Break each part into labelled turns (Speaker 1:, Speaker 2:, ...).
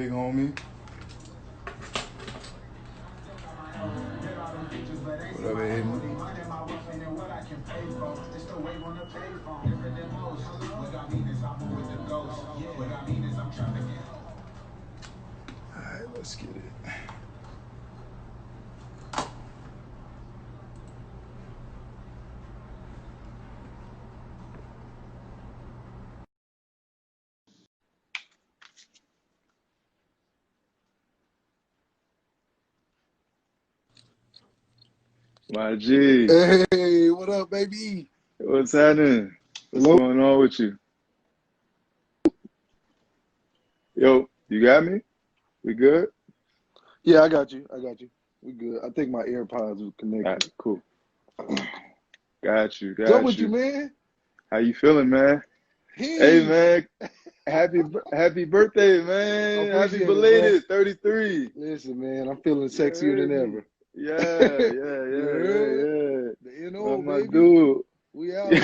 Speaker 1: Big homie. Whatever hitting. Alright, let's get it.
Speaker 2: My G.
Speaker 1: Hey, what up, baby?
Speaker 2: What's happening? What's
Speaker 1: Hello?
Speaker 2: going on with you? Yo, you got me? We good?
Speaker 1: Yeah, I got you. We good. I think my AirPods was
Speaker 2: All
Speaker 1: connected.
Speaker 2: right, cool. Got you.
Speaker 1: What's up with you, man?
Speaker 2: How you feeling, man? Hey, man. Happy birthday, man. Happy belated, 33.
Speaker 1: Listen, man, I'm feeling sexier than ever.
Speaker 2: Yeah.
Speaker 1: The NO,
Speaker 2: my
Speaker 1: baby.
Speaker 2: dude.
Speaker 1: We out here.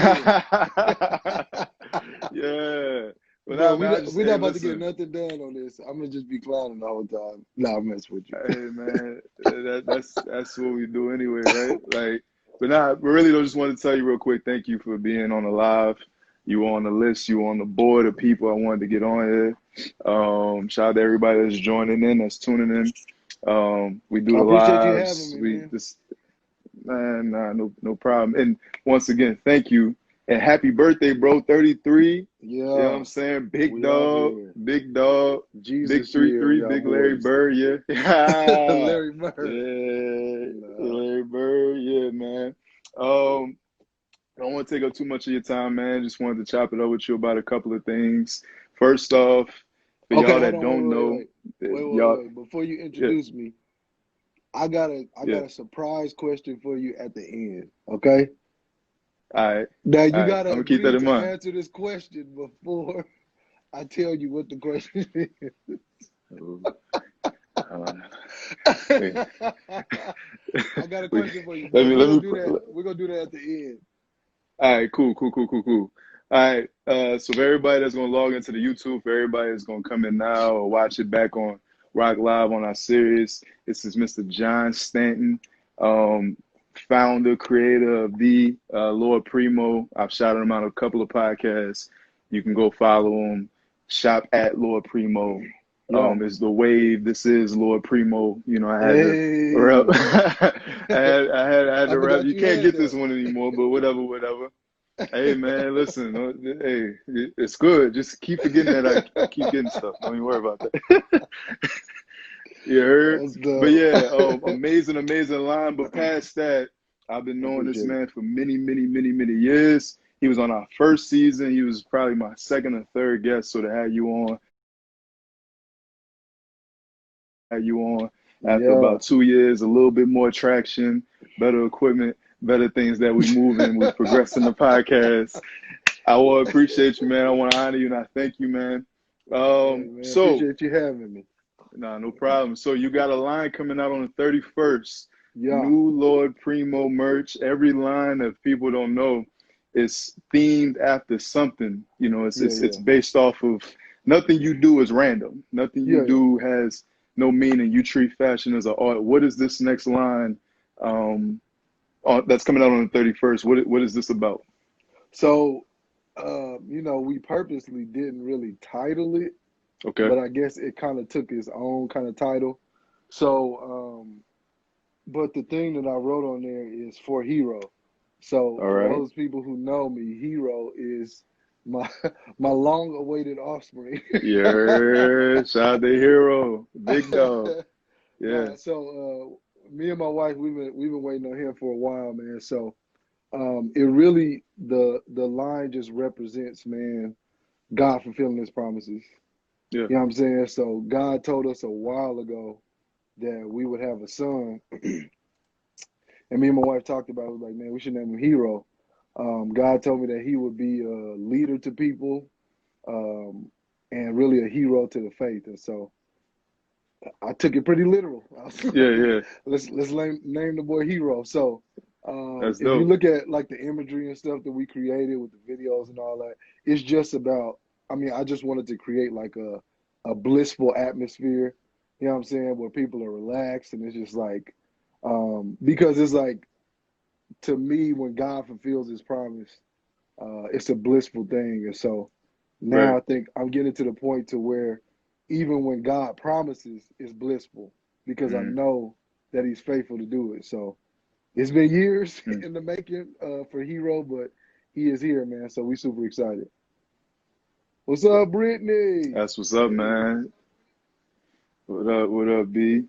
Speaker 2: Yeah.
Speaker 1: Well, we're not about to get nothing done on this. I'm gonna just be clowning the whole time. Nah, I'm messing with you.
Speaker 2: Hey, man, that's what we do anyway, right? Like, but nah, we really just want to tell you real quick, thank you for being on the live. You were on the list, you were on the board of people I wanted to get on here. Shout out to everybody that's joining in, that's tuning in. We do the lives.
Speaker 1: You having me, man.
Speaker 2: No problem. And once again, thank you. And happy birthday, bro, 33.
Speaker 1: Yeah.
Speaker 2: You know what I'm saying? Big dog.
Speaker 1: Jesus
Speaker 2: Big 3-3, big Larry Bird, yeah.
Speaker 1: Larry Bird.
Speaker 2: Yeah. Larry Bird, yeah, man. I don't want to take up too much of your time, man. Just wanted to chop it up with you about a couple of things. First off, for y'all that don't know,
Speaker 1: wait. Before you introduce me, I got a surprise question for you at the end. Okay.
Speaker 2: All right.
Speaker 1: Now you gotta
Speaker 2: I'm gonna keep that in mind.
Speaker 1: Answer this question before I tell you what the question is. I got a question for you. We're gonna do that at the end.
Speaker 2: All right, cool. All right, so for everybody that's gonna log into the YouTube, for everybody that's gonna come in now or watch it back on Rock Live on our series, this is Mr. John Stanton, founder, creator of the Lord Primo. I've shouted him out a couple of podcasts. You can go follow him. Shop at Lord Primo. Is the wave. This is Lord Primo. You know, I had to rep. I had to rep. You can't get this one anymore, but whatever. Hey, man, listen. Hey, it's good. Just keep forgetting that I keep getting stuff. Don't even worry about that. You heard? But yeah, amazing line. But past that, I've been knowing this man for many years. He was on our first season. He was probably my second or third guest. So to have you on after about 2 years, a little bit more traction, better equipment, better things that we move in. We progress in the podcast. I want to appreciate you, man. I want to honor you, and I thank you, man. So
Speaker 1: appreciate you having me.
Speaker 2: Nah, no problem. So you got a line coming out on the 31st.
Speaker 1: Yeah.
Speaker 2: New Lord Primo merch. Every line that people don't know is themed after something. You know, it's based off of nothing you do is random. Nothing you do has no meaning. You treat fashion as an art. What is this next line that's coming out on the 31st? What is this about?
Speaker 1: So, we purposely didn't really title it.
Speaker 2: Okay.
Speaker 1: But I guess it kind of took its own kind of title. So, but the thing that I wrote on there is for Hero. So for those people who know me, Hero is my long-awaited offspring.
Speaker 2: Yeah, shout out to Hero, big dog. Yeah.
Speaker 1: So me and my wife, we've been waiting on him for a while, man. So it really the line just represents, man, God fulfilling His promises.
Speaker 2: Yeah.
Speaker 1: You know what I'm saying? So God told us a while ago that we would have a son. And me and my wife talked about it. Like, man, we should name him Hero. God told me that he would be a leader to people and really a hero to the faith. And so I took it pretty literal. Let's name the boy Hero. So if you look at like the imagery and stuff that we created with the videos and all that, it's just about, I just wanted to create like a blissful atmosphere. You know what I'm saying? Where people are relaxed, and it's just like, because it's like, to me, when God fulfills His promise, it's a blissful thing. And so now
Speaker 2: Right.
Speaker 1: I think I'm getting to the point to where even when God promises, it's blissful because I know that He's faithful to do it. So it's been years in the making for Hero, but he is here, man. So we super excited. What's up, Brittany?
Speaker 2: That's what's up, man. What up, B?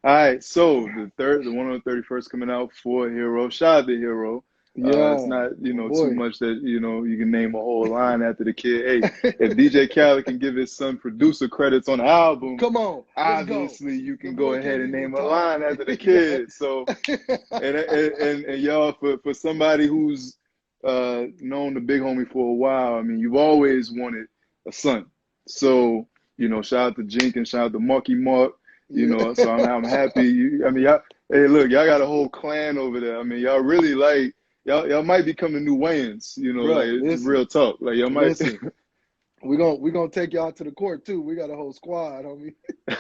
Speaker 2: All right, so the one on the 31st coming out for Hero. Shout out to Hero.
Speaker 1: Yeah,
Speaker 2: It's not,
Speaker 1: my
Speaker 2: too
Speaker 1: boy.
Speaker 2: much that, you can name a whole line after the kid. Hey, if DJ Khaled can give his son producer credits on the album,
Speaker 1: Come on,
Speaker 2: obviously you can go ahead and name a
Speaker 1: talk.
Speaker 2: line after the kid. So, and y'all, for somebody who's known the big homie for a while, I mean, you've always wanted a son. So, shout out to Jenkins, shout out to Marky Mark. So I'm happy. Y'all, hey, look, y'all got a whole clan over there. I mean, y'all really like y'all might become the new Wayans.
Speaker 1: Bro,
Speaker 2: like it's real talk. Like y'all might.
Speaker 1: Listen, we gonna take y'all to the court too. We got a whole squad, homie.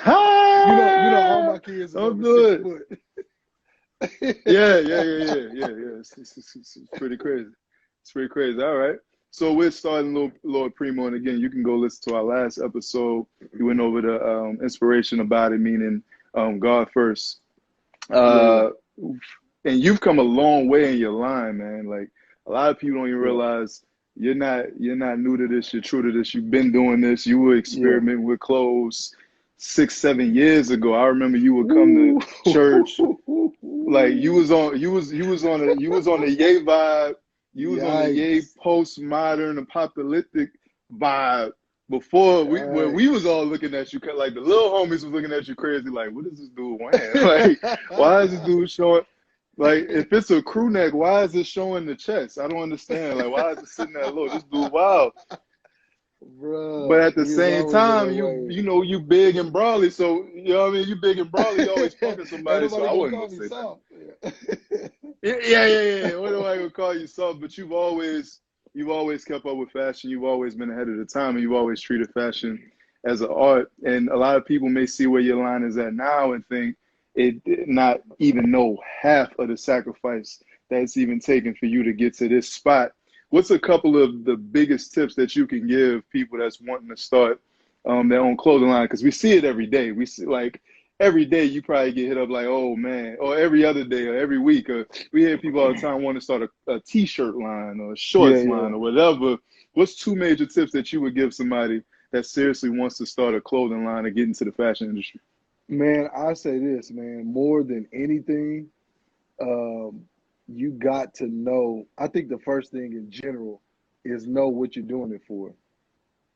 Speaker 1: All my kids are over 6 foot.
Speaker 2: Yeah. It's pretty crazy. It's pretty crazy. All right. So we're starting Lord Primo, and again, you can go listen to our last episode. We went over the inspiration about it, meaning God first. And you've come a long way in your line, man. Like a lot of people don't even realize you're not new to this. You're true to this. You've been doing this. You were experimenting with clothes 6-7 years ago. I remember you would come to church, like you was on the Ye vibe. You was on the Ye postmodern apocalyptic vibe before where we was all looking at you, like the little homies was looking at you crazy, like, what is this dude wearing? Like, why is this dude showing? Like, if it's a crew neck, why is it showing the chest? I don't understand. Like, why is it sitting that low? This dude wild.
Speaker 1: Bro,
Speaker 2: but at the same time, you big and brawly, so you know what I mean. You big and brawly, you always fucking somebody. So I wouldn't go say that. Yeah. What do I gonna call you soft? But you've always kept up with fashion. You've always been ahead of the time, and you've always treated fashion as an art. And a lot of people may see where your line is at now and think it not even know half of the sacrifice that's even taken for you to get to this spot. What's a couple of the biggest tips that you can give people that's wanting to start their own clothing line? Because we see it every day. We see, like, every day you probably get hit up like, oh, man, or every other day or every week. We hear people all the time want to start a T-shirt line or a shorts line or whatever. What's 2 major tips that you would give somebody that seriously wants to start a clothing line and get into the fashion industry?
Speaker 1: Man, I say this, man, more than anything, you got to know. I think the first thing in general is know what you're doing it for.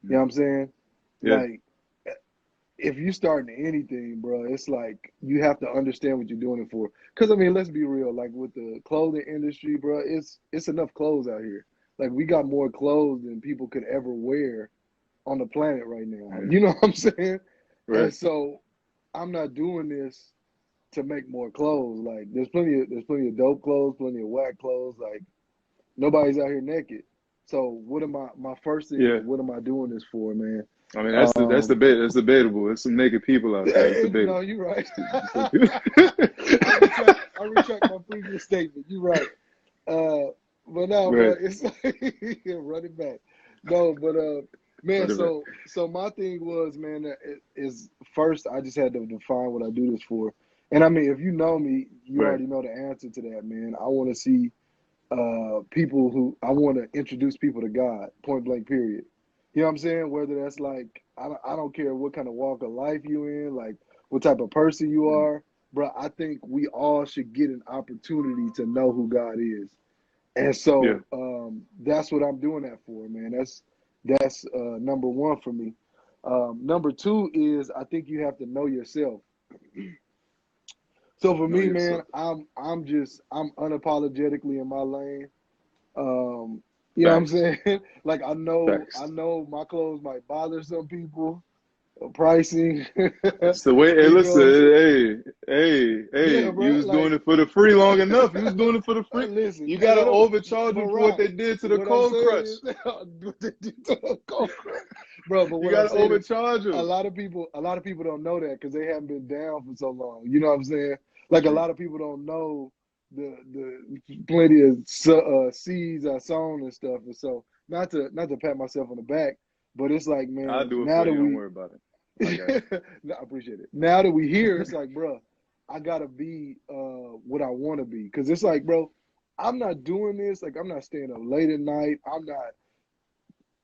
Speaker 1: You know what I'm saying?
Speaker 2: Yeah.
Speaker 1: Like, if you starting anything, bro, it's like you have to understand what you're doing it for. Because, I mean, let's be real. Like, with the clothing industry, bro, it's enough clothes out here. Like, we got more clothes than people could ever wear on the planet right now. You know what I'm saying?
Speaker 2: Right.
Speaker 1: And so I'm not doing this to make more clothes. Like, there's plenty of dope clothes, plenty of whack clothes. Like, nobody's out here naked. So what am my first thing is, what am I doing this for, man?
Speaker 2: I mean, that's debatable. There's some naked people out there. It's debatable.
Speaker 1: No, you're right. I retract my previous statement. You're right. But no, bro, it's like run it back. No, but man, so my thing was, man, is first I just had to define what I do this for. And I mean, if you know me, you already know the answer to that, man. I want to see people I want to introduce people to God, point blank, period. You know what I'm saying? Whether that's like, I don't care what kind of walk of life you in, like what type of person you are, bro. I think we all should get an opportunity to know who God is. And so that's what I'm doing that for, man. That's number one for me. Number two is I think you have to know yourself. So for me, man, I'm unapologetically in my lane. You know what I'm saying? Like, I know my clothes might bother some people. Pricing.
Speaker 2: It's the way. Hey, listen. Hey. Bro, you was doing it for the free long enough. You was doing it for the free.
Speaker 1: Listen,
Speaker 2: you gotta overcharge them for what they did to the cold crush.
Speaker 1: bro. But
Speaker 2: You
Speaker 1: what I'm
Speaker 2: gotta
Speaker 1: saying is,
Speaker 2: overcharge
Speaker 1: a
Speaker 2: them.
Speaker 1: lot of people don't know that because they haven't been down for so long. You know what I'm saying? Like a
Speaker 2: True.
Speaker 1: lot of people don't know the plenty of seeds I sown and stuff. And so not to pat myself on the back, but it's like,
Speaker 2: I'll
Speaker 1: man,
Speaker 2: do it
Speaker 1: now
Speaker 2: for
Speaker 1: that
Speaker 2: you. Don't
Speaker 1: we
Speaker 2: worry about it. I got you.
Speaker 1: no, I appreciate it. Now that we here, it's like, bro, I gotta be what I want to be. Cause it's like, bro, I'm not doing this. Like, I'm not staying up late at night. I'm not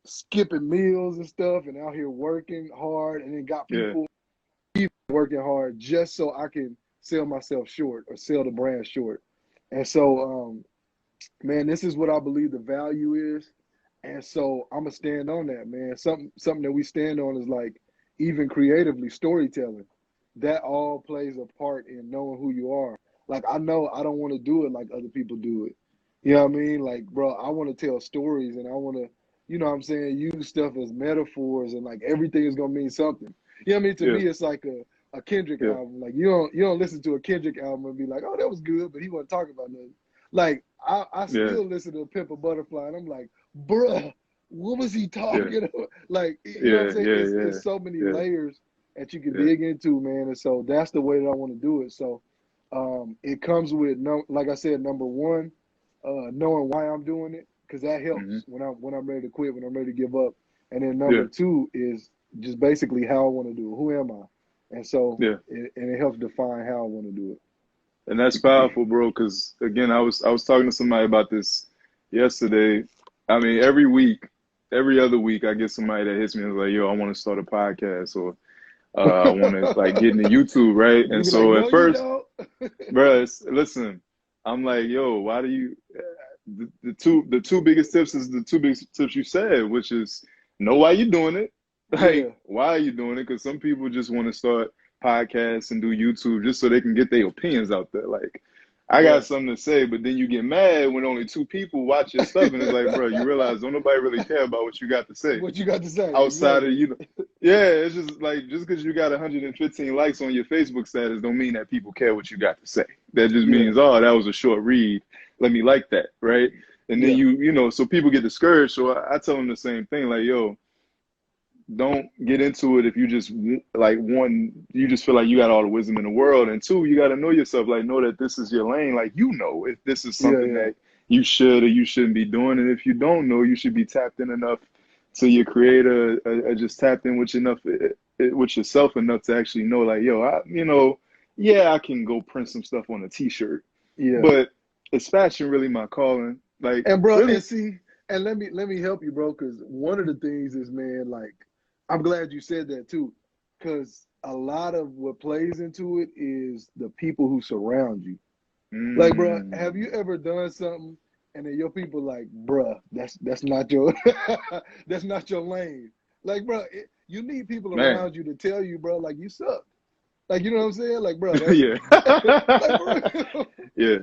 Speaker 1: skipping meals and stuff, and out here working hard, and then got
Speaker 2: Yeah.
Speaker 1: people working hard just so I can sell myself short or sell the brand short. And so, man, this is what I believe the value is. And so I'm gonna stand on that, man. Something that we stand on is like even creatively storytelling. That all plays a part in knowing who you are. Like I know I don't want to do it like other people do it. You know what I mean? Like, bro, I want to tell stories and I want to, you know what I'm saying, use stuff as metaphors and like everything is gonna mean something. You know what I mean? To
Speaker 2: Yeah.
Speaker 1: me, it's like a Kendrick
Speaker 2: Yeah.
Speaker 1: album. Like you don't listen to a Kendrick album and be like, oh, that was good, but he wasn't talking about nothing. Like I
Speaker 2: Yeah.
Speaker 1: still listen to Pimp a Butterfly and I'm like, bruh, what was he talking about? Like, you know what I'm saying? It's so many
Speaker 2: Yeah.
Speaker 1: layers that you can
Speaker 2: Yeah.
Speaker 1: dig into, man. And so that's the way that I want to do it. So it comes with like I said, number one, knowing why I'm doing it, because that
Speaker 2: Mm-hmm.
Speaker 1: helps when I'm ready to quit, when I'm ready to give up. And then
Speaker 2: Yeah.
Speaker 1: number two is just basically how I want to do it. Who am I? And so
Speaker 2: Yeah.
Speaker 1: it helps define how I want to do it.
Speaker 2: And that's powerful, bro. Because again, I was talking to somebody about this yesterday. I mean, every other week, I get somebody that hits me and is like, "Yo, I want to start a podcast," or "I want to like get into YouTube," right?
Speaker 1: You
Speaker 2: And
Speaker 1: be
Speaker 2: so
Speaker 1: like,
Speaker 2: at
Speaker 1: no, you
Speaker 2: first,
Speaker 1: don't.
Speaker 2: bro, listen, I'm like, "Yo, why do you?" The two biggest tips is the two biggest tips you said, which is know why you're doing it. Like,
Speaker 1: Yeah.
Speaker 2: why are you doing it? Because some people just want to start podcasts and do YouTube just so they can get their opinions out there. Like, I got something to say, but then you get mad when only two people watch your stuff, and it's like, bro, you realize don't nobody really care about what you got to say.
Speaker 1: What you got to say?
Speaker 2: Outside
Speaker 1: Exactly.
Speaker 2: of you, yeah, it's just like just because you got 115 likes on your Facebook status don't mean that people care what you got to say. That just means, oh, that was a short read. Let me like that, right? And then you know, so people get discouraged. So I tell them the same thing, like, yo, don't get into it if you just like one, you just feel like you got all the wisdom in the world, and two, you got to know yourself, like know that this is your lane, like you know if this is something that you should or you shouldn't be doing, and if you don't know, you should be tapped in enough to your creator, just tapped in with enough with yourself enough to actually know, like, yo, I can go print some stuff on a t-shirt, but is fashion really my calling? Like,
Speaker 1: and bro,
Speaker 2: really?
Speaker 1: and see, and let me help you, bro, because one of the things is, man, like, I'm glad you said that too, because a lot of what plays into it is the people who surround you. Like, bro, have you ever done something and then your people like, bruh, that's not your that's not your lane. Like, bro, you need people around you to tell you, bro, like you suck. Like, you know what I'm saying? Like, bro, that's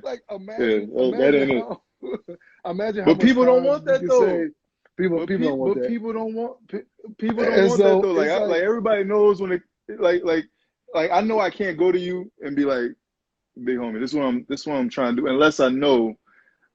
Speaker 1: like, imagine how imagine how
Speaker 2: but
Speaker 1: much
Speaker 2: people don't
Speaker 1: times
Speaker 2: want
Speaker 1: you
Speaker 2: that
Speaker 1: can
Speaker 2: though.
Speaker 1: say people don't want that.
Speaker 2: People don't want that though. Like everybody knows when it like I know I can't go to you and be like, big homie, this is what I'm trying to do, unless I know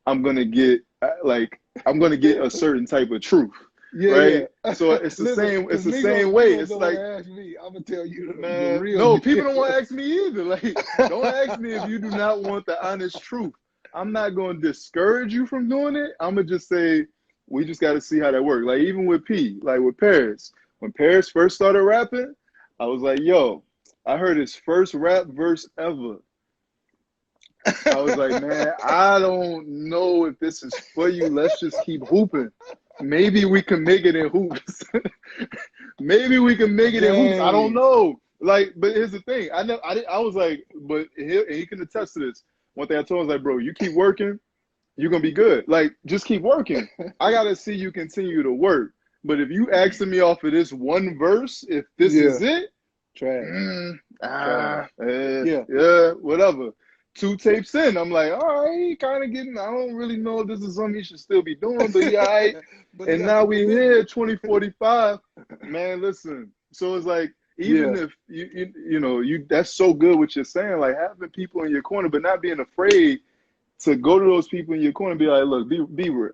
Speaker 2: I'm gonna get a certain type of truth. Right? So it's the same way. It's like,
Speaker 1: ask me, I'm gonna tell you
Speaker 2: man,
Speaker 1: the real.
Speaker 2: No, people don't want to ask me either. Like, don't ask me if you do not want the honest truth. I'm not gonna discourage you from doing it. I'm gonna just say we just got to see how that works. Like, even with like with Paris, when Paris first started rapping, I was like, yo, I heard his first rap verse ever. I was like, man, I don't know if this is for you. Let's just keep hooping. Maybe we can make it in hoops. Maybe we can make it in hoops. I don't know. Like, but here's the thing. I was like, but he can attest to this. One thing I told him was like, bro, you keep working, you're gonna be good. Like, just keep working. I gotta see you continue to work. But if you asking me off of this one verse, if this is it, whatever. 2 tapes in, I'm like, all right, kind of getting, I don't really know if this is something he should still be doing, but yeah, all right. And now we here, 2045. Man, listen. So it's like, even if you know, that's so good what you're saying, like having people in your corner, but not being afraid to go to those people in your corner and be like, look, be real.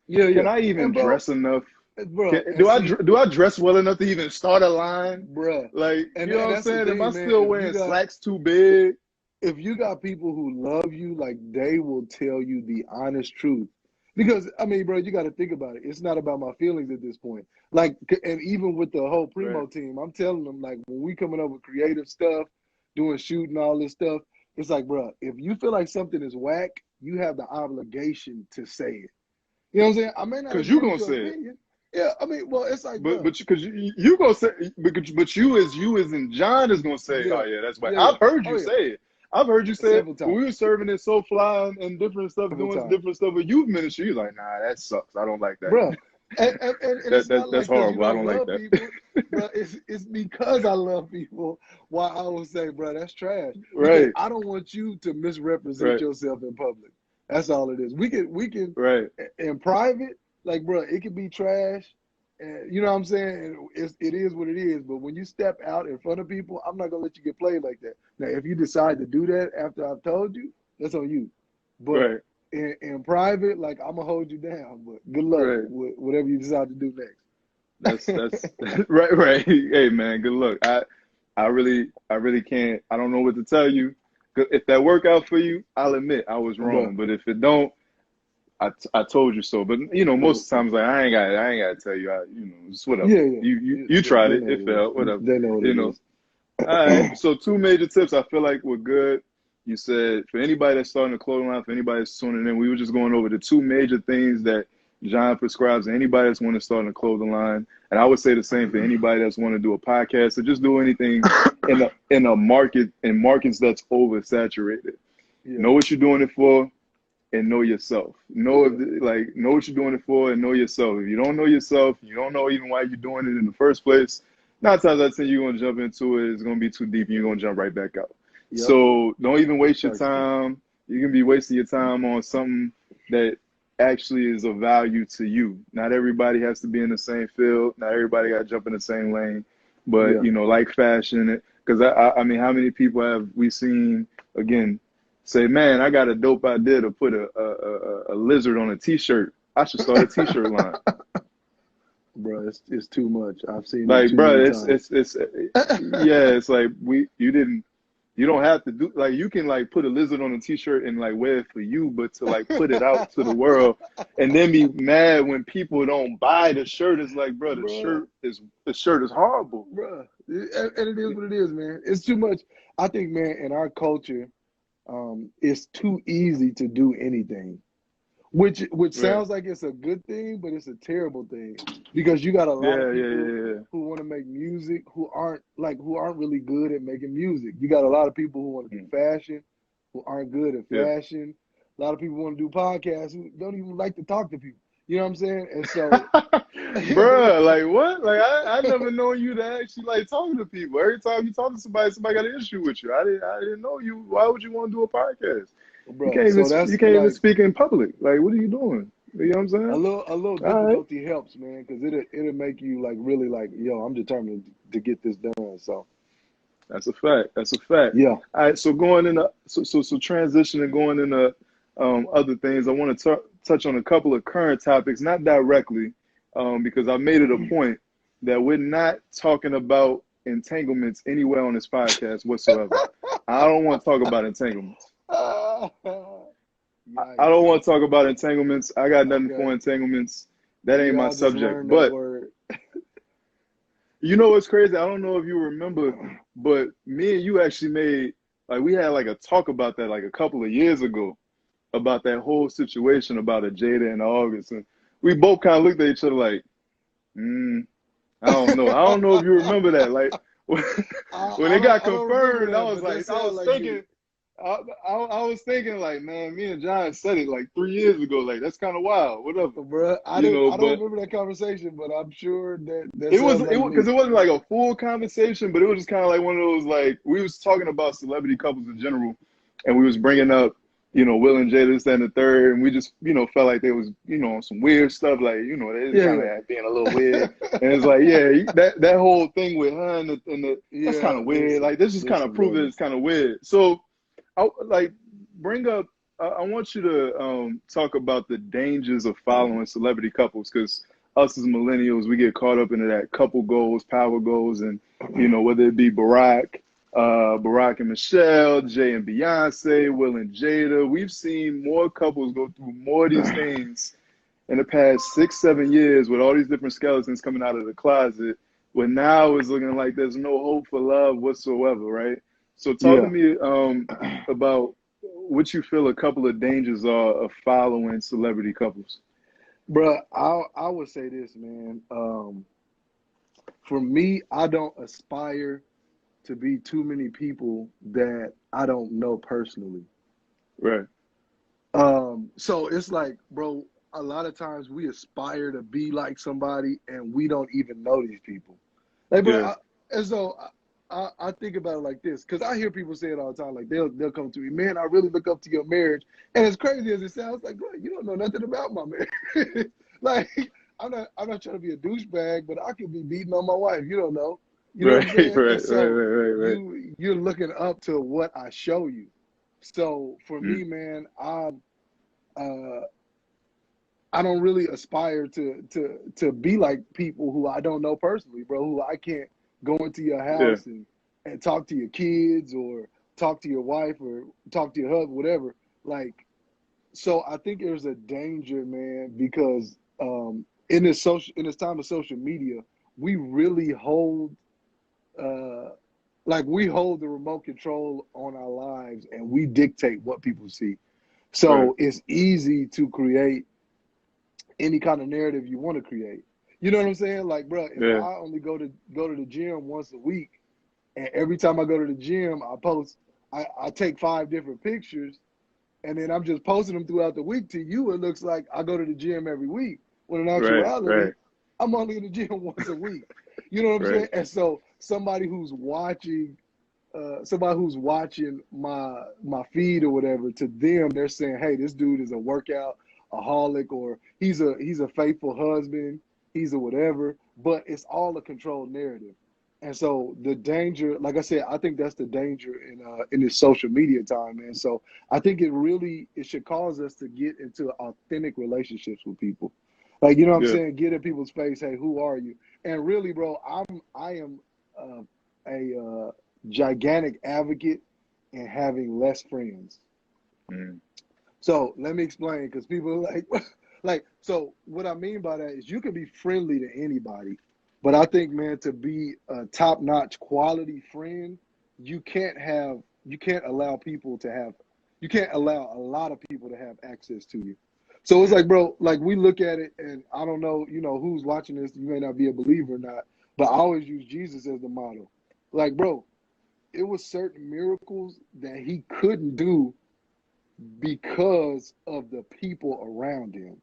Speaker 2: Can I even dress enough
Speaker 1: bro.
Speaker 2: Do I dress well enough to even start a line?
Speaker 1: Bruh.
Speaker 2: Like,
Speaker 1: And
Speaker 2: you know what I'm
Speaker 1: that's the
Speaker 2: saying?
Speaker 1: thing,
Speaker 2: Am I
Speaker 1: man.
Speaker 2: still wearing slacks too big?
Speaker 1: If you got people who love you, like they will tell you the honest truth. Because I mean, bro, you got to think about it. It's not about my feelings at this point. Like, and even with the whole Primo team, I'm telling them like when we coming up with creative stuff, doing shooting all this stuff, it's like, bro, if you feel like something is whack, you have the obligation to say it. You know what I'm saying? I may not
Speaker 2: Because
Speaker 1: agree
Speaker 2: you gonna
Speaker 1: with your
Speaker 2: say
Speaker 1: opinion. Yeah, I mean, well, it's like,
Speaker 2: but
Speaker 1: bro.
Speaker 2: because you gonna say, but you as in John is gonna say,
Speaker 1: Yeah,
Speaker 2: oh yeah, that's why.
Speaker 1: yeah, yeah.
Speaker 2: I've heard
Speaker 1: Oh
Speaker 2: you
Speaker 1: yeah,
Speaker 2: say it. I've heard you say it
Speaker 1: several
Speaker 2: when
Speaker 1: times,
Speaker 2: we were serving in So Fly and different stuff,
Speaker 1: several
Speaker 2: doing
Speaker 1: times,
Speaker 2: different stuff with youth ministry. You're like, nah, that sucks. I don't like that.
Speaker 1: bro. And it's not
Speaker 2: That's
Speaker 1: like because you
Speaker 2: horrible. I
Speaker 1: don't
Speaker 2: don't like
Speaker 1: love
Speaker 2: that.
Speaker 1: people, bro. It's because I love people why I will say, bro, that's trash. Because
Speaker 2: Right,
Speaker 1: I don't want you to misrepresent
Speaker 2: right,
Speaker 1: yourself in public. That's all it is. We can
Speaker 2: right.
Speaker 1: in private, like, bro, it can be trash. And you know what I'm saying? It is what it is. But when you step out in front of people, I'm not gonna let you get played like that. Now, if you decide to do that after I've told you, that's on you. But
Speaker 2: Right,
Speaker 1: in private, like I'm gonna hold you down. But good luck
Speaker 2: right.
Speaker 1: with whatever you decide to do next.
Speaker 2: That's right, right. Hey man, good luck. I really can't. I don't know what to tell you. If that work out for you, I'll admit I was
Speaker 1: Bro,
Speaker 2: wrong. But if it don't, I told you so. But you know, most of the times like I ain't got to tell you. It's whatever.
Speaker 1: yeah, yeah.
Speaker 2: You tried
Speaker 1: They
Speaker 2: it.
Speaker 1: know
Speaker 2: It
Speaker 1: what it is.
Speaker 2: failed. Whatever.
Speaker 1: They know what
Speaker 2: You
Speaker 1: it
Speaker 2: know.
Speaker 1: is.
Speaker 2: All right. So 2 major tips I feel like were good. You said for anybody that's starting a clothing line, for anybody that's tuning in, we were just going over the 2 major things that John prescribes to anybody that's want to start a clothing line. And I would say the same for anybody that's want to do a podcast or just do anything in a market in markets that's oversaturated.
Speaker 1: Yeah,
Speaker 2: Know what you're doing it for and know yourself. Know
Speaker 1: yeah,
Speaker 2: know what you're doing it for and know yourself. If you don't know yourself, you don't know even why you're doing it in the first place. 9 times out of 10, you're gonna jump into it. It's gonna be too deep, and you're gonna jump right back out.
Speaker 1: yep.
Speaker 2: So don't even waste your
Speaker 1: Practical.
Speaker 2: time. You can be wasting your time on something that actually is of value to you. Not everybody has to be in the same field. Not everybody got to jump in the same lane. But
Speaker 1: Yeah.
Speaker 2: like fashion, because I mean, how many people have we seen again say, "Man, I got a dope idea to put a lizard on a T-shirt. I should start a T-shirt line."
Speaker 1: Bro, it's too much. I've seen it
Speaker 2: Like,
Speaker 1: too
Speaker 2: bro,
Speaker 1: many
Speaker 2: it's
Speaker 1: times.
Speaker 2: yeah, it's like you don't have to do like you can like put a lizard on a T-shirt and like wear it for you, but to like put it out to the world and then be mad when people don't buy the shirt, it's like, bro, the
Speaker 1: Bro,
Speaker 2: shirt is horrible.
Speaker 1: bro. And it is what it is, man. It's too much. I think, man, in our culture, it's too easy to do anything. Which
Speaker 2: Right.
Speaker 1: sounds like it's a good thing, but it's a terrible thing because you got a lot of
Speaker 2: Yeah, yeah,
Speaker 1: people
Speaker 2: yeah, yeah.
Speaker 1: who want to make music who aren't really good at making music. You got a lot of people who want to do fashion who aren't good at
Speaker 2: Yeah.
Speaker 1: fashion. A lot of people want to do podcasts who don't even like to talk to people. You know what I'm saying? And so,
Speaker 2: Bruh, like what? Like I never known you to actually like talking to people. Every time you talk to somebody got an issue with you. I didn't know you. Why would you want to do a podcast?
Speaker 1: bro, so that's
Speaker 2: You can't even
Speaker 1: like
Speaker 2: speak in public. Like what are you doing? You know what I'm
Speaker 1: a
Speaker 2: saying?
Speaker 1: little
Speaker 2: All right.
Speaker 1: difficulty helps, man, because it'll make you like really like, yo, I'm determined to get this done. So
Speaker 2: That's a fact. That's a fact.
Speaker 1: yeah.
Speaker 2: All right, so going into so transition and going into other things, I want to touch on a couple of current topics, not directly, because I made it a point that we're not talking about entanglements anywhere on this podcast whatsoever. I don't want to talk about entanglements. I don't want to talk about entanglements. I got nothing for
Speaker 1: Okay.
Speaker 2: entanglements. That ain't
Speaker 1: We
Speaker 2: my
Speaker 1: all just
Speaker 2: subject.
Speaker 1: learned that
Speaker 2: But
Speaker 1: word.
Speaker 2: you know what's crazy? I don't know if you remember, but me and you actually made like we had like a talk about that like a couple of years ago about that whole situation about a Jada and August, and we both kind of looked at each other like, I don't know. I don't know if you remember that. Like when it got
Speaker 1: I don't remember
Speaker 2: confirmed,
Speaker 1: that, but that
Speaker 2: I
Speaker 1: sounds
Speaker 2: was
Speaker 1: like me.
Speaker 2: thinking. I was thinking like, man, me and John said it like 3 years ago. Like that's kind of wild. Whatever,
Speaker 1: Bro, I don't
Speaker 2: but
Speaker 1: remember that conversation, but I'm sure that
Speaker 2: it
Speaker 1: sounds
Speaker 2: was
Speaker 1: like
Speaker 2: because
Speaker 1: me.
Speaker 2: it wasn't like a full conversation, but it was just kind of like one of those like we was talking about celebrity couples in general, and we was bringing up Will and Jada this that, and the third, and we just felt like there was some weird stuff like they
Speaker 1: Yeah,
Speaker 2: kind of being a little weird, and it's like that whole thing with her and that's kind
Speaker 1: yeah.
Speaker 2: of weird. Like this just kind of
Speaker 1: Listen,
Speaker 2: proved that
Speaker 1: brother.
Speaker 2: it's kind of weird. So I like bring up. I want you to talk about the dangers of following celebrity couples because us as millennials, we get caught up into that couple goals, power goals, and whether it be Barack and Michelle, Jay and Beyonce, Will and Jada. We've seen more couples go through more of these things in the past 6-7 years with all these different skeletons coming out of the closet, where now it's looking like there's no hope for love whatsoever, right? So talk to me about what you feel a couple of dangers are of following celebrity couples.
Speaker 1: Bruh, I would say this, man. For me, I don't aspire to be too many people that I don't know personally.
Speaker 2: Right.
Speaker 1: So it's like, bro, a lot of times we aspire to be like somebody and we don't even know these people. Like, bro, I think about it like this, because I hear people say it all the time. Like, they'll come to me, man, I really look up to your marriage. And as crazy as it sounds, like, bro, you don't know nothing about my marriage. Like, I'm not trying to be a douchebag, but I could be beating on my wife. You don't know. You know what I'm saying?
Speaker 2: Right,
Speaker 1: And so
Speaker 2: right.
Speaker 1: you're looking up to what I show you. So for me, man, I don't really aspire to be like people who I don't know personally, bro, who I can't go into your house and talk to your kids or talk to your wife or talk to your husband, whatever. Like, so I think there's a danger, man, because in this time of social media, we really hold we hold the remote control on our lives and we dictate what people see. So it's easy to create any kind of narrative you want to create. You know what I'm saying? Like, bro, if I only go to the gym once a week, and every time I go to the gym, I take 5 different pictures, and then I'm just posting them throughout the week. To you, it looks like I go to the gym every week, when in actuality, I'm only in the gym once a week. You know what I'm saying? And so somebody who's watching my feed or whatever, to them, they're saying, hey, this dude is a workout aholic, or he's a faithful husband, he's a whatever, but it's all a controlled narrative. And so the danger, like I said, I think that's the danger in this social media time, man. So I think it should cause us to get into authentic relationships with people. Like, you know what I'm saying? Get in people's face, hey, who are you? And really, bro, I am a gigantic advocate in having less friends. So let me explain, because people are like, so what I mean by that is you can be friendly to anybody, but I think, man, to be a top-notch quality friend, you can't allow a lot of people to have access to you. So it's like, bro, like, we look at it, and I don't know, who's watching this, you may not be a believer or not, but I always use Jesus as the model. Like, bro, it was certain miracles that he couldn't do because of the people around him.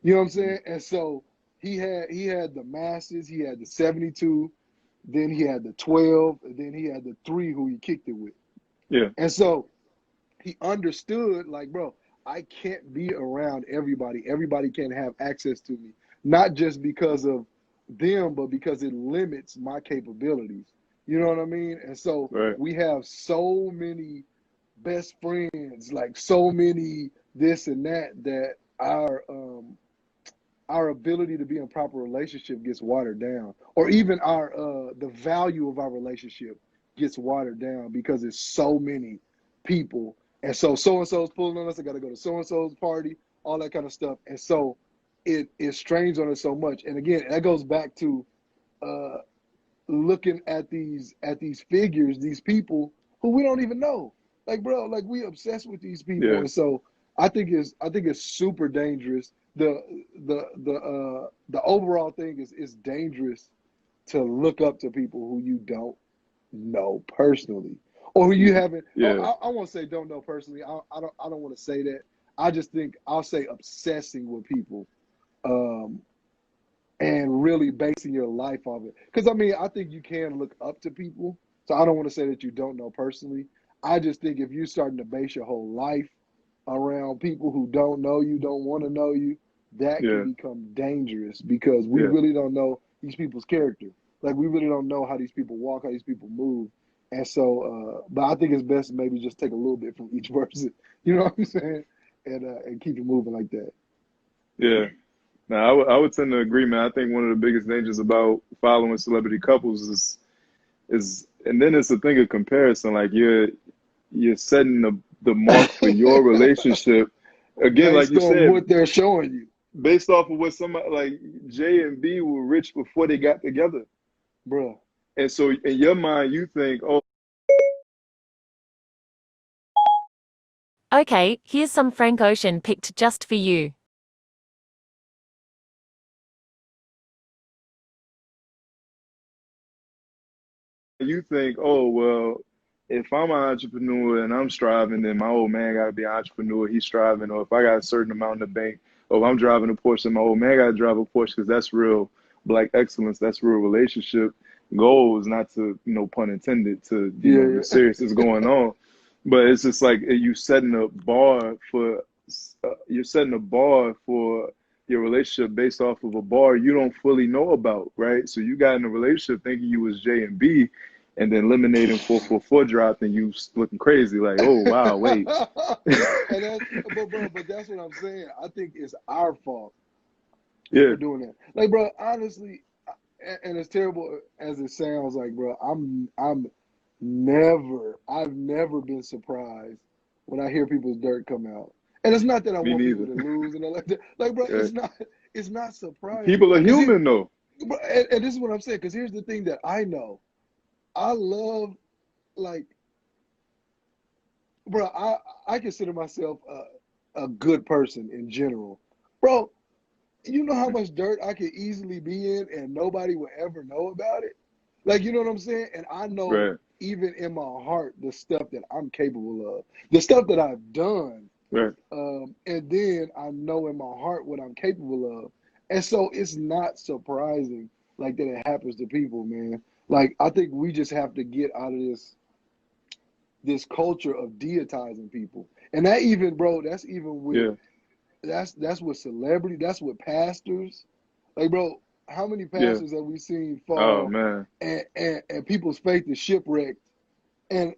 Speaker 1: You know what I'm saying? And so he had the masses, he had the 72, then he had the 12, and then he had the 3 who he kicked it with.
Speaker 2: Yeah.
Speaker 1: And so he understood, like, bro, I can't be around everybody. Everybody can't have access to me, not just because of them, but because it limits my capabilities. You know what I mean? And so we have so many best friends, like so many this and that our ability to be in proper relationship gets watered down, or even the value of our relationship gets watered down because it's so many people. And so and so's pulling on us. I got to go to so and so's party, all that kind of stuff. And so it strains on us so much. And again, that goes back to looking at these figures, these people who we don't even know. Like, bro, like, we obsessed with these people. And so I think it's super dangerous. The overall thing is dangerous to look up to people who you don't know personally, or who you haven't. I won't say don't know personally. I don't want to say that. I just think I'll say obsessing with people, and really basing your life off it. Because I mean, I think you can look up to people. So I don't want to say that you don't know personally. I just think if you're starting to base your whole life around people who don't know you, don't want to know you, that can become dangerous, because we really don't know these people's character. Like, we really don't know how these people walk, how these people move. And so, but I think it's best to maybe just take a little bit from each person, you know what I'm saying? And keep it moving like that.
Speaker 2: Yeah. Now, I would tend to agree, man. I think one of the biggest dangers about following celebrity couples is, and then it's a thing of comparison. Like you're setting the mark for your relationship. Again, like
Speaker 1: based
Speaker 2: you
Speaker 1: on
Speaker 2: said,
Speaker 1: what they're showing you,
Speaker 2: based off of what somebody like J and B were rich before they got together.
Speaker 1: bro.
Speaker 2: And so in your mind, you think, oh,
Speaker 3: Okay, here's some Frank Ocean picked just for you.
Speaker 2: well, if I'm an entrepreneur and I'm striving, then my old man got to be an entrepreneur. He's striving. Or if I got a certain amount in the bank, or if I'm driving a Porsche, then my old man got to drive a Porsche because that's real black excellence. That's real relationship goals, not to, no pun intended, to,
Speaker 1: Yeah,
Speaker 2: the serious is going on. But it's just like you're setting a bar for your relationship based off of a bar you don't fully know about, right? So you got in a relationship thinking you was J and B, and then eliminating 444 dropped, and you looking crazy like, oh wow, wait.
Speaker 1: but that's what I'm saying. I think it's our fault
Speaker 2: Yeah,
Speaker 1: for doing that. Like, bro, honestly, and as terrible as it sounds, like, bro, I've never been surprised when I hear people's dirt come out. And it's not that I
Speaker 2: me
Speaker 1: want people
Speaker 2: neither.
Speaker 1: to lose and all like that. Like, bro,
Speaker 2: Yeah.
Speaker 1: it's not surprising.
Speaker 2: People are human though.
Speaker 1: And this is what I'm saying, because here's the thing that I know. I love, like, bro, I consider myself a good person in general. Bro, you know how much dirt I could easily be in and nobody would ever know about it? Like, you know what I'm saying? And I know
Speaker 2: Right.
Speaker 1: even in my heart the stuff that I'm capable of, the stuff that I've done.
Speaker 2: Right.
Speaker 1: And then I know in my heart what I'm capable of. And so it's not surprising like that it happens to people, man. Like, I think we just have to get out of this culture of deitizing people. And that even, bro, that's even with that's with celebrity, that's with pastors. Like, bro, how many
Speaker 2: Yeah.
Speaker 1: pastors have we seen
Speaker 2: Oh
Speaker 1: fall
Speaker 2: man.
Speaker 1: and people's faith is shipwrecked? And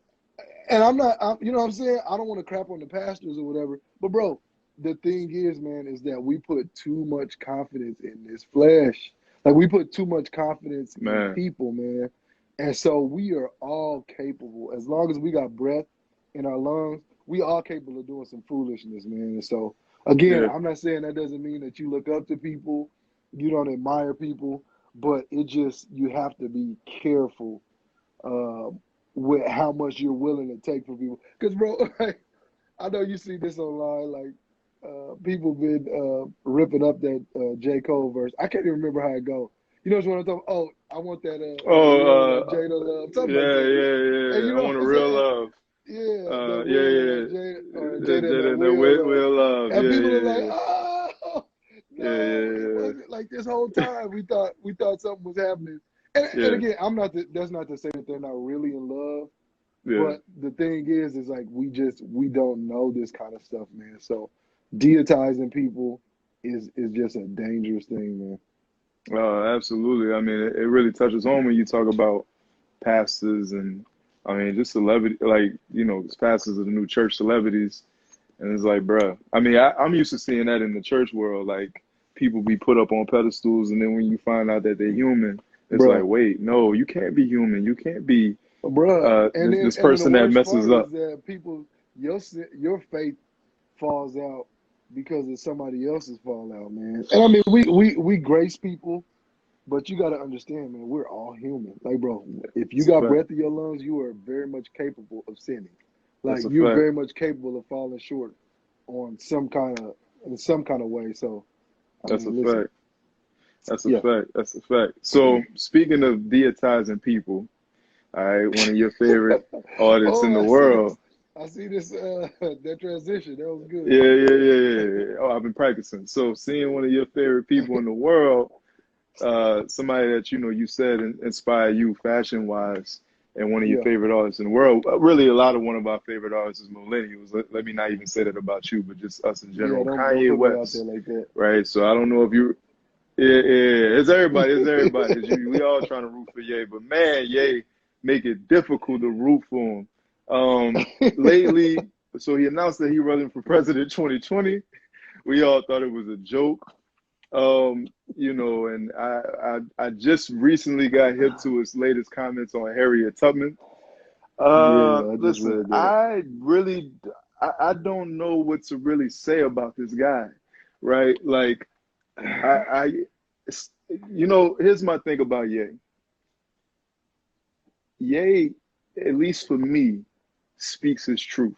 Speaker 1: I'm not, you know what I'm saying? I don't want to crap on the pastors or whatever. But, bro, the thing is, man, is that we put too much confidence in this flesh. Like, we put too much confidence in people, man. And so we are all capable. As long as we got breath in our lungs, we all capable of doing some foolishness, man. And so, again, I'm not saying that doesn't mean that you look up to people, you don't admire people, but it just, you have to be careful with how much you're willing to take from people. Because, bro, like, I know you see this online, like, people been ripping up that J. Cole verse. I can't even remember how it go. You know what I'm talking about? Oh, I want that real Jada love. Something like that.
Speaker 2: Yeah.
Speaker 1: And you
Speaker 2: I
Speaker 1: know
Speaker 2: want
Speaker 1: what
Speaker 2: a
Speaker 1: I'm
Speaker 2: real
Speaker 1: saying?
Speaker 2: love.
Speaker 1: Yeah, that real that Jada and that
Speaker 2: The
Speaker 1: will
Speaker 2: love.
Speaker 1: and people are like,
Speaker 2: Yeah.
Speaker 1: oh no, it wasn't. Like, this whole time we thought something was happening. And again, that's not to say that they're not really in love.
Speaker 2: Yeah.
Speaker 1: But the thing is like we don't know this kind of stuff, man. So deitizing people is just a dangerous thing, man.
Speaker 2: Oh, absolutely. I mean, it really touches home when you talk about pastors and, I mean, just celebrity, like, pastors are the new church celebrities. And it's like, bruh, I mean, I'm used to seeing that in the church world. Like, people be put up on pedestals, and then when you find out that they're human, it's
Speaker 1: Bruh.
Speaker 2: like, wait, no, you can't be human. You can't be this
Speaker 1: And then
Speaker 2: person
Speaker 1: the
Speaker 2: that
Speaker 1: worst
Speaker 2: messes
Speaker 1: part
Speaker 2: up.
Speaker 1: is that people, your faith falls out because of somebody else's fallout, man. And I mean, we grace people, but you got to understand, man, we're all human. Like, bro, if you
Speaker 2: That's a
Speaker 1: got
Speaker 2: fact.
Speaker 1: breath in your lungs, you are very much capable of sinning. Like,
Speaker 2: That's a
Speaker 1: you're
Speaker 2: fact.
Speaker 1: very much capable of falling short in some kind of way. So,
Speaker 2: That's a
Speaker 1: listen.
Speaker 2: fact. That's a fact. That's a fact. So, speaking of deitizing people, all right, one of your favorite artists in the world.
Speaker 1: I see this that transition. That was good.
Speaker 2: Yeah. Oh, I've been practicing. So, seeing one of your favorite people in the world, somebody that you said inspired you fashion wise, and one of your favorite artists in the world. Really, one of our favorite artists is millennials. Let me not even say that about you, but just us in general.
Speaker 1: Don't
Speaker 2: Kanye
Speaker 1: put me out
Speaker 2: West,
Speaker 1: there like that.
Speaker 2: right? So I don't know if you. Yeah. It's everybody. We all trying to root for Ye, but man, Ye make it difficult to root for him. Lately, so he announced that he running for president 2020. We all thought it was a joke. You know, and I just recently got hip to his latest comments on Harriet Tubman.
Speaker 1: Yeah, I just
Speaker 2: Listen,
Speaker 1: read that.
Speaker 2: I don't know what to really say about this guy, right? Like, I, it's- you know, here's my thing about Ye. Ye, at least for me, speaks his truth.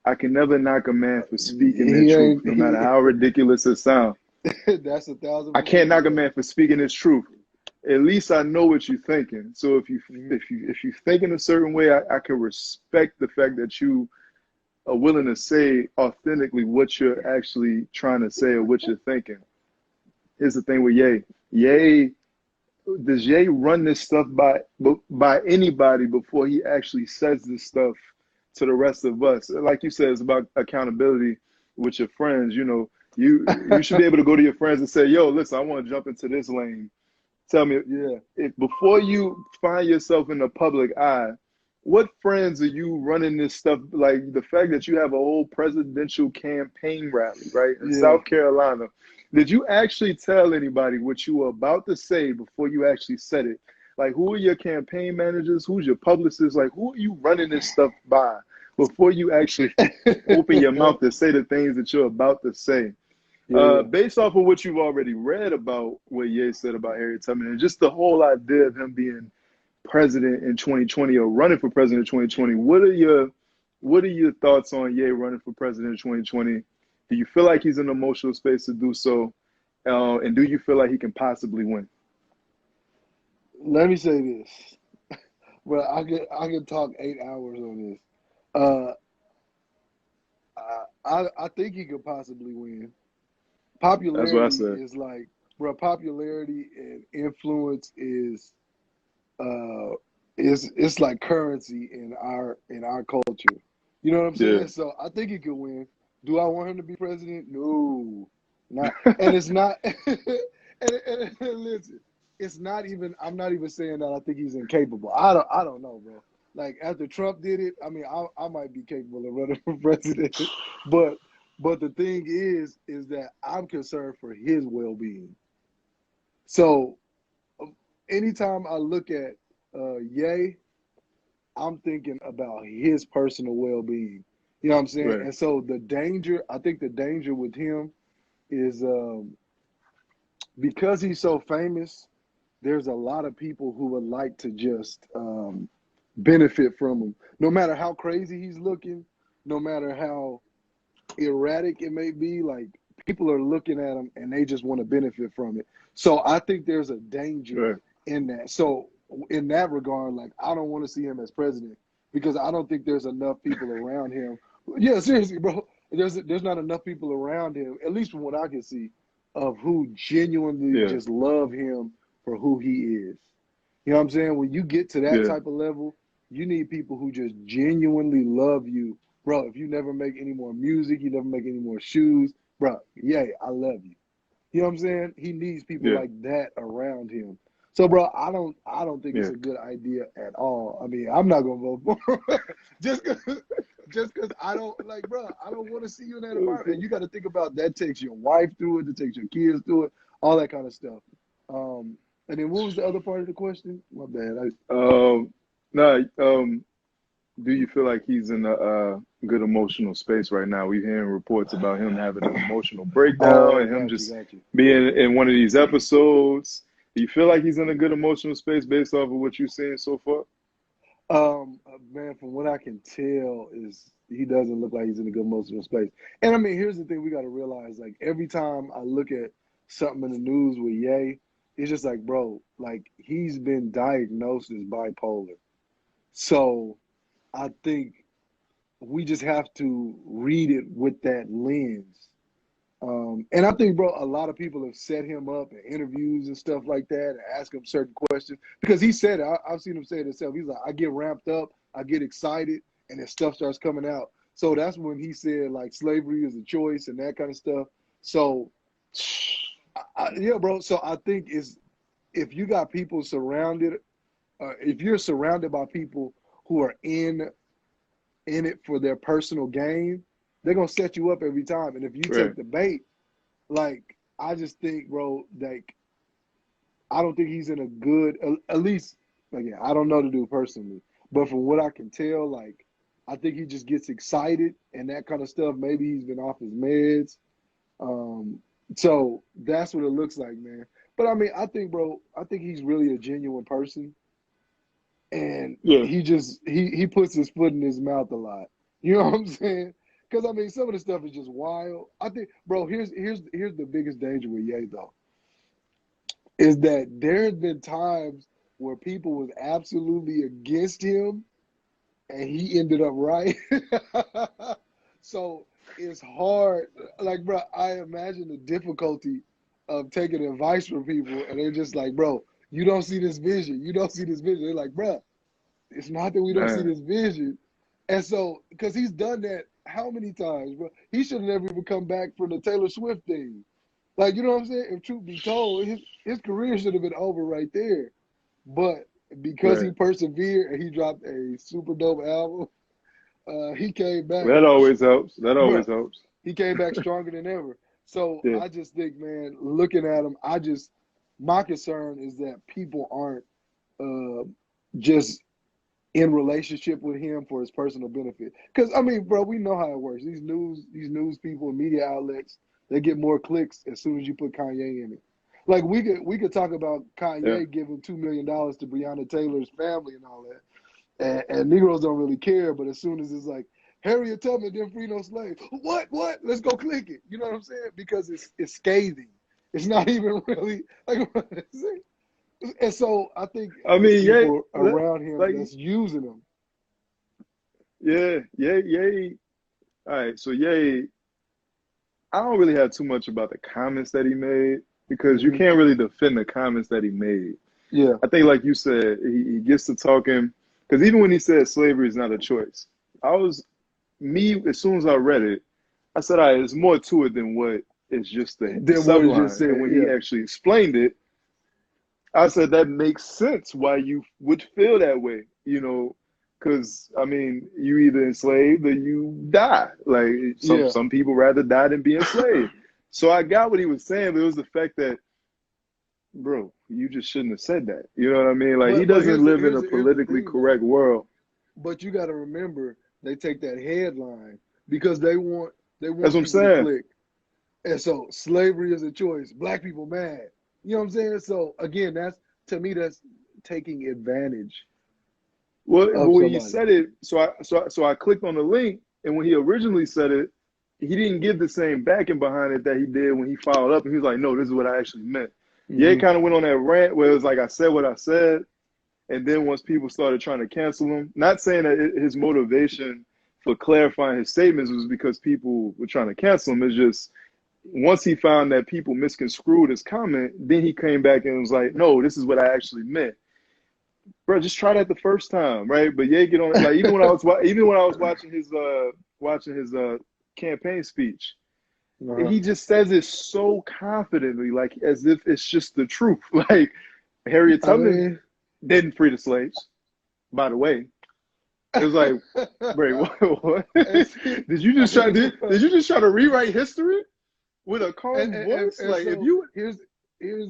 Speaker 2: I can never knock a man for speaking their
Speaker 1: He
Speaker 2: truth,
Speaker 1: ain't.
Speaker 2: no matter how ridiculous it sounds.
Speaker 1: That's
Speaker 2: I
Speaker 1: 1,000%
Speaker 2: can't knock a
Speaker 1: correct.
Speaker 2: man for speaking his truth. At least I know what you're thinking. So
Speaker 1: Hmm.
Speaker 2: if you think in a certain way, I can respect the fact that you are willing to say authentically what you're actually trying to say or what you're thinking. Here's the thing with Ye. Ye does Ye run this stuff by anybody before he actually says this stuff to the rest of us? Like you said, it's about accountability with your friends. You know, you should be able to go to your friends and say, "Yo, listen, I want to jump into this lane. Tell me
Speaker 1: Yeah.
Speaker 2: if before you find yourself in the public eye, what friends are you running this stuff like the fact that you have a whole presidential campaign rally, right, in
Speaker 1: Yeah.
Speaker 2: South Carolina? Did you actually tell anybody what you were about to say before you actually said it? Like, who are your campaign managers? Who's your publicists? Like, who are you running this stuff by before you actually open your mouth to say the things that you're about to say?
Speaker 1: Yeah.
Speaker 2: Based off of what you've already read about what Ye said about Harriet Tubman and just the whole idea of him being president in 2020 or running for president in 2020, what are your thoughts on Ye running for president in 2020? Do you feel like he's in an emotional space to do so? And do you feel like he can possibly win?
Speaker 1: Let me say this. Well, I can talk 8 hours on this. Uh, I think he could possibly win.
Speaker 2: That's what I
Speaker 1: Popularity
Speaker 2: said.
Speaker 1: is like, bro. Popularity and influence uh is it's like currency in our culture. You know what I'm
Speaker 2: Yeah.
Speaker 1: saying? So I think he could win. Do I want him to be president? No, not. And it's not. And listen, it's not even. I'm not even saying that I think he's incapable. I don't know, bro. Like after Trump did it, I mean, I might be capable of running for president, but but the thing is that I'm concerned for his well being. So anytime I look at Ye, I'm thinking about his personal well being. You know what I'm saying?
Speaker 2: Right.
Speaker 1: And so I think the danger with him is because he's so famous, there's a lot of people who would like to just benefit from him. No matter how crazy he's looking, no matter how erratic it may be, like people are looking at him and they just want to benefit from it. So I think there's a danger
Speaker 2: Right.
Speaker 1: in that. So in that regard, like I don't want to see him as president because I don't think there's enough people around him. Yeah, seriously, bro. There's not enough people around him, at least from what I can see, of who genuinely
Speaker 2: Yeah.
Speaker 1: just love him for who he is. You know what I'm saying? When you get to that
Speaker 2: Yeah.
Speaker 1: type of level, you need people who just genuinely love you. Bro, if you never make any more music, you never make any more shoes, bro, yay, I love you. You know what I'm saying? He needs people
Speaker 2: Yeah.
Speaker 1: like that around him. So, bro, I don't think it's
Speaker 2: Yeah.
Speaker 1: a good idea at all. I mean, I'm not gonna vote for him just because I don't like, bro. I don't want to see you in that environment. And you got to think about that takes your wife through it, that takes your kids through it, all that kind of stuff. Um, and then what was the other part of the question? My bad.
Speaker 2: No, do you feel like he's in a good emotional space right now? We're hearing reports about him having an emotional breakdown
Speaker 1: Oh,
Speaker 2: and him
Speaker 1: got you,
Speaker 2: just
Speaker 1: got you.
Speaker 2: being in one of these episodes. Do you feel like he's in a good emotional space based off of what you've seen so far?
Speaker 1: Man, from what I can tell, is he doesn't look like he's in a good emotional space. And I mean, here's the thing we got to realize: like every time I look at something in the news with Ye, it's just like, bro, like he's been diagnosed as bipolar. So I think we just have to read it with that lens. And I think, bro, a lot of people have set him up in interviews and stuff like that and ask him certain questions because he said it. I've seen him say it himself. He's like, I get ramped up, I get excited, and then stuff starts coming out. So that's when he said like slavery is a choice and that kind of stuff. So, yeah, bro. So I think is if you got people surrounded, if you're surrounded by people who are in it for their personal gain, they're gonna set you up every time. And if you
Speaker 2: Right.
Speaker 1: take the bait, like I just think, bro, like I don't think he's in a good. At least, again, I don't know the dude personally, but from what I can tell, like I think he just gets excited and that kind of stuff. Maybe he's been off his meds. So that's what it looks like, man. But I mean, I think, bro, I think he's really a genuine person, and
Speaker 2: Yeah,
Speaker 1: he puts his foot in his mouth a lot. You know what I'm saying? Because I mean, some of the stuff is just wild. I think, bro, here's the biggest danger with Ye though, is that there's been times where people was absolutely against him, and he ended up right. So it's hard. Like, bro, I imagine the difficulty of taking advice from people, and they're just like, bro, you don't see this vision. You don't see this vision. They're like, bro, it's not that we don't see
Speaker 2: man.
Speaker 1: this vision. And so, because he's done that how many times, bro? He should have never even come back from the Taylor Swift thing. Like, you know what I'm saying? If truth be told, his career should have been over right there. But because he
Speaker 2: Right.
Speaker 1: persevered and he dropped a super dope album, he came back.
Speaker 2: That always helps. That
Speaker 1: Bro,
Speaker 2: always helps.
Speaker 1: he came back stronger than ever. So
Speaker 2: Yeah.
Speaker 1: I just think, man, looking at him, my concern is that people aren't just in relationship with him for his personal benefit. Because I mean, bro, we know how it works. These news people and media outlets, they get more clicks as soon as you put Kanye in it. Like we could talk about Kanye giving $2 million to Breonna Taylor's family and all that, and Negroes don't really care. But as soon as it's like Harriet Tubman didn't free no slaves, what? Let's go click it. You know what I'm saying? Because it's scathing. It's not even really like. And so I think
Speaker 2: I mean,
Speaker 1: people around him
Speaker 2: like,
Speaker 1: that's using him.
Speaker 2: Yeah. All right, so Ye, I don't really have too much about the comments that he made because you can't really defend the comments that he made.
Speaker 1: Yeah.
Speaker 2: I think, like you said, he gets to talking because even when he said slavery is not a choice, as soon as I read it, I said, all right, there's more to it than what is just the subline. And when he actually explained it, I said that makes sense why you would feel that way, you know, because I mean, you either enslaved or you die. Like some people rather die than be enslaved. So I got what he was saying, but it was the fact that, bro, you just shouldn't have said that. You know what I mean? Like, he doesn't live in a politically correct world.
Speaker 1: But you got to remember, they take that headline because they want
Speaker 2: That's what I'm
Speaker 1: people to
Speaker 2: saying.
Speaker 1: click. And so slavery is a choice. Black people mad. You know what I'm saying? So again, to me, that's taking advantage.
Speaker 2: Well, when he said it, so I clicked on the link, and when he originally said it, he didn't give the same backing behind it that he did when he followed up, and he was like, no, this is what I actually meant. Ye kind of went on that rant where it was like, I said what I said, and then once people started trying to cancel him, not saying that his motivation for clarifying his statements was because people were trying to cancel him, it's just once he found that people misconstrued his comment, then he came back and was like, no, this is what I actually meant. Bro, just try that the first time, right? But yeah, get on it. Like even when I was watching his campaign speech, he just says it so confidently, like as if it's just the truth. Like Harriet Tubman didn't free the slaves, by the way. It was like, wait, what? Did you just try to rewrite history with a calm voice?
Speaker 1: Like, so if you here's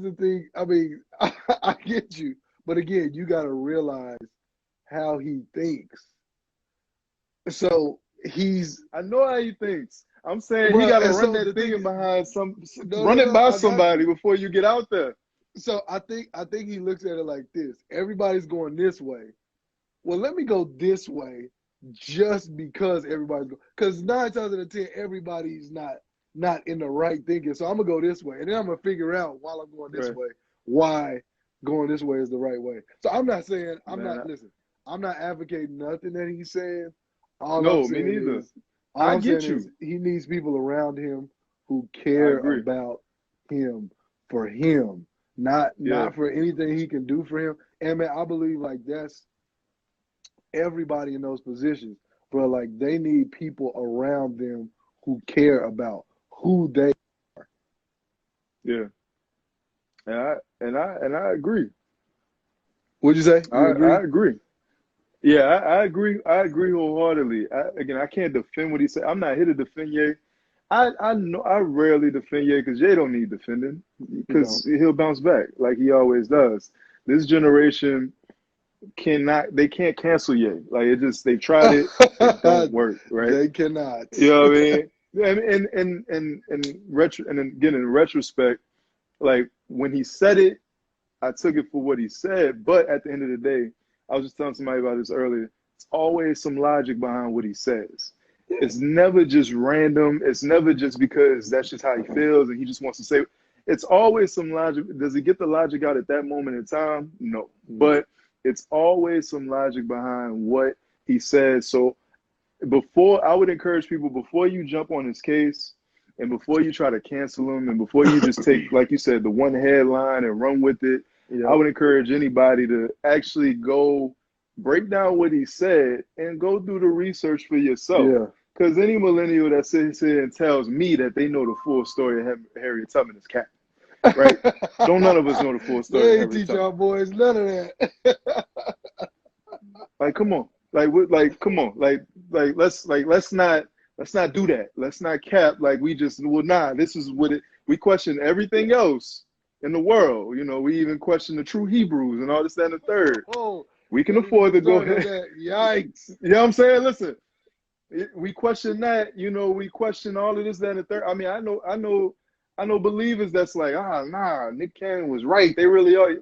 Speaker 1: the thing. I mean, I get you. But again, you got to realize how he thinks. So I know how he thinks. I'm saying he got to run that thing behind run it by somebody before you get out there. So I think he looks at it like this. Everybody's going this way. Well, let me go this way just because everybody's going. Because 9 times out of 10, everybody's not in the right thinking. So I'm going to go this way. And then I'm going to figure out while I'm going this way why going this way is the right way. So I'm not saying, I'm not advocating nothing that he's saying. Me neither. I get you. He needs people around him who care about him for him, not for anything he can do for him. And man, I believe like that's everybody in those positions, but like they need people around them who care about who they are. Yeah. And I agree. What'd you say? I agree. Yeah, I agree. I agree wholeheartedly. I can't defend what he said. I'm not here to defend Ye.
Speaker 2: I know I rarely defend Ye because Ye don't need defending because he'll bounce back like he always does. This generation they can't cancel Ye. Like they tried it, it don't work, right?
Speaker 1: They cannot.
Speaker 2: You know what I mean? And again, in retrospect, like when he said it, I took it for what he said. But at the end of the day, I was just telling somebody about this earlier. It's always some logic behind what he says. It's never just random. It's never just because that's just how he feels and he just wants to say. It's always some logic. Does he get the logic out at that moment in time? No. But it's always some logic behind what he says. So I would encourage people, before you jump on his case and before you try to cancel him and before you just take, like you said, the one headline and run with it, I would encourage anybody to actually go break down what he said and go do the research for yourself.
Speaker 1: Yeah.
Speaker 2: Because any millennial that sits here and tells me that they know the full story of Harriet Tubman is cat, right? Don't none of us know the full story
Speaker 1: They
Speaker 2: of
Speaker 1: ain't
Speaker 2: Harriet
Speaker 1: teach our
Speaker 2: Tubman.
Speaker 1: boys none of that.
Speaker 2: Like, come on. Come on. Let's not do that. Let's not cap. Like, this is what we question everything else in the world. You know, we even question the true Hebrews and all this, that, and the third.
Speaker 1: Oh,
Speaker 2: we can afford to go ahead.
Speaker 1: Yikes.
Speaker 2: You know what I'm saying? Listen, we question that, you know, we question all of this, that, and the third. I mean, I know believers that's like, nah, Nick Cannon was right. They really are.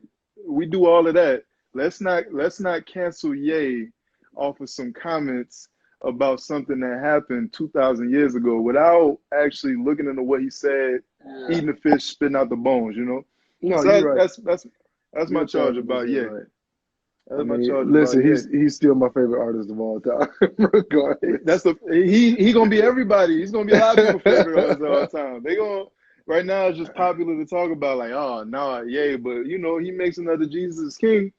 Speaker 2: We do all of that. Let's not cancel Ye off of some comments about something that happened 2,000 years ago without actually looking into what he said, eating the fish, spitting out the bones, you know?
Speaker 1: No,
Speaker 2: so
Speaker 1: you're right.
Speaker 2: That's my charge about Ye.
Speaker 1: Right. Listen, he's still my favorite artist of all time. Regardless.
Speaker 2: He gonna be everybody. He's gonna be a lot of people's favorite artist of all time. Right now it's just popular to talk about, like, oh no, Ye, but you know, he makes another Jesus King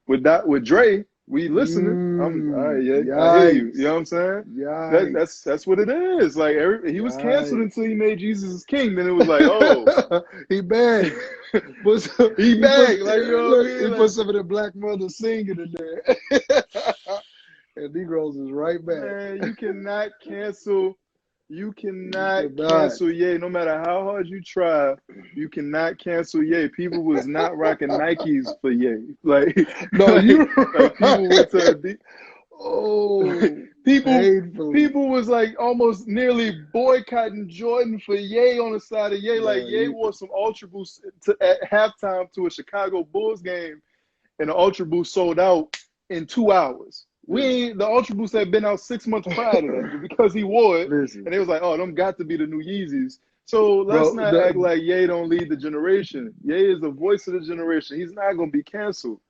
Speaker 2: with Dre. We listening. I hear you. You know what I'm saying? That's what it is. Like he was canceled until he made Jesus King. Then it was like, oh,
Speaker 1: he bagged.
Speaker 2: He bagged. Like, you know what I mean?
Speaker 1: He put some of the black mothers singing in there. And Negroes is right back.
Speaker 2: Man, you cannot cancel. You cannot cancel Ye. No matter how hard you try, you cannot cancel Ye. People was not rocking Nikes for Ye. Like,
Speaker 1: no, you
Speaker 2: like people went to
Speaker 1: painfully.
Speaker 2: People was like almost nearly boycotting Jordan for Ye on the side of Ye.
Speaker 1: Yeah,
Speaker 2: like Ye wore some Ultra Boost at halftime to a Chicago Bulls game, and the Ultra Boost sold out in 2 hours. The Ultra Boost had been out 6 months prior to that because he wore it.
Speaker 1: Listen.
Speaker 2: And it was like, oh, them got to be the new Yeezys. So let's not act like Ye don't lead the generation. Ye is the voice of the generation. He's not going to be canceled.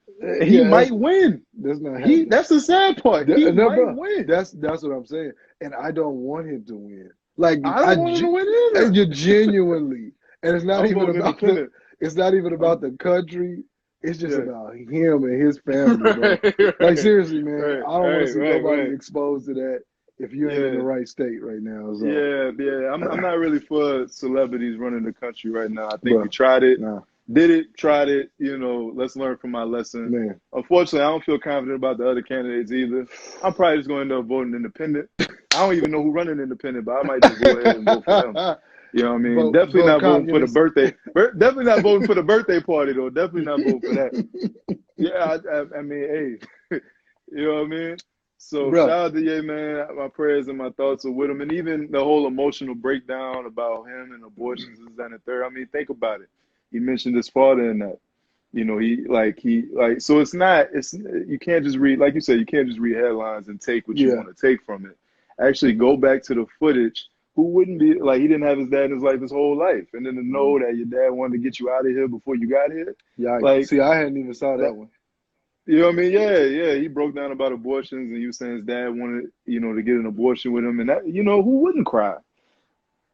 Speaker 2: He might win.
Speaker 1: That's not
Speaker 2: that's the sad part. He might win.
Speaker 1: That's what I'm saying. And I don't want him to win. Like,
Speaker 2: I don't want him to win either.
Speaker 1: And you're genuinely. And it's not even about the country. It's just about him and his family, bro. Like, seriously, man. I don't want to see nobody exposed to that if you ain't in the right state right now. So.
Speaker 2: Yeah. I'm not really for celebrities running the country right now. I think we tried it, tried it. You know, let's learn from my lesson. Man. Unfortunately, I don't feel confident about the other candidates either. I'm probably just going to end up voting independent. I don't even know who running independent, but I might just go ahead and vote for them. You know what I mean? Definitely not voting for the birthday. Definitely not voting for the birthday party, though. Definitely not voting for that. Yeah, I mean, hey, you know what I mean? So shout out to Ye, man. My prayers and my thoughts are with him. And even the whole emotional breakdown about him and abortions is that and third. I mean, think about it. He mentioned his father in that. You know, so you can't just read, like you said, you can't just read headlines and take what you want to take from it. Actually go back to the footage. Who wouldn't be, like, he didn't have his dad in his life his whole life. And then to know that your dad wanted to get you out of here before you got here.
Speaker 1: Yeah, like, see, I hadn't even saw that one.
Speaker 2: You know what I mean? Yeah. He broke down about abortions and he was saying his dad wanted, you know, to get an abortion with him. And that, you know, who wouldn't cry?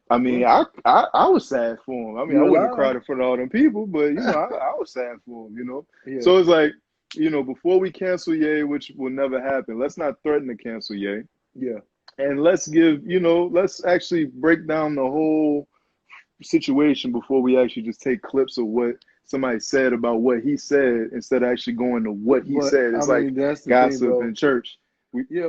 Speaker 2: I mean, I was sad for him. I mean, I wouldn't have cried in front of all them people, but, you know, I was sad for him, you know? Yeah. So it's like, you know, before we cancel Ye, which will never happen, let's not threaten to cancel Ye.
Speaker 1: Yeah.
Speaker 2: And let's let's actually break down the whole situation before we actually just take clips of what somebody said about what he said instead of actually going to what he said. It's like gossip in church.
Speaker 1: We gotta